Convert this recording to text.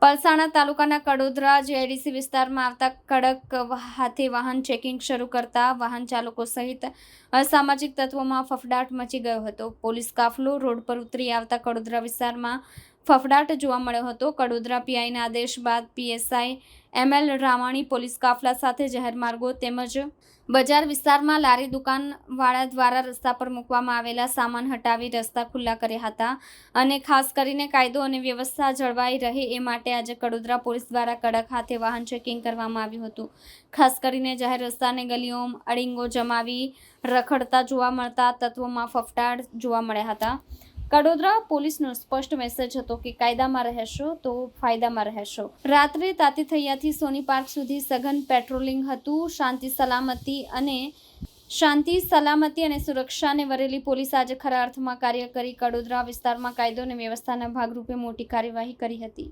પલસાણા તાલુકાના કડોદરા જેડીસી વિસ્તારમાં આવતા કડક હાથે વાહન ચેકિંગ શરૂ કરતા વાહન ચાલકો સહિત અસામાજિક તત્વોમાં ફફડાટ મચી ગયો હતો. પોલીસ કાફલો રોડ પર ઉતરી આવતા કડોદરા વિસ્તારમાં ફફડાટ જોવા મળ્યો હતો. કડોદરા પીઆઈના આદેશ બાદ પીએસઆઈ એમએલ રામાણી પોલીસ કાફલા સાથે જાહેર માર્ગો તેમજ બજાર વિસ્તારમાં લારી દુકાનવાળા દ્વારા રસ્તા પર મૂકવામાં આવેલા સામાન હટાવી રસ્તા ખુલ્લા કર્યા હતા અને ખાસ કરીને કાયદો અને વ્યવસ્થા જળવાઈ રહે એ માટે આજે કડોદરા પોલીસ દ્વારા કડક હાથે વાહન ચેકિંગ કરવામાં આવ્યું હતું. ખાસ કરીને જાહેર રસ્તા અને ગલીઓમાં અડીંગો જમાવી રખડતા જોવા મળતા તત્વોમાં ફફડાટ જોવા મળ્યા હતા. કડોદરા પોલીસનો સ્પષ્ટ મેસેજ હતો કે કાયદામાં રહેશો તો ફાયદામાં રહેશો. રાત્રે તાતી થૈયાથી સોની પાર્ક સુધી સઘન પેટ્રોલિંગ હતું. શાંતિ સલામતી અને સુરક્ષાને વરેલી પોલીસ આજે ખરા અર્થમાં કાર્ય કરી કડોદરા વિસ્તારમાં કાયદો અને વ્યવસ્થાના ભાગરૂપે મોટી કાર્યવાહી કરી હતી.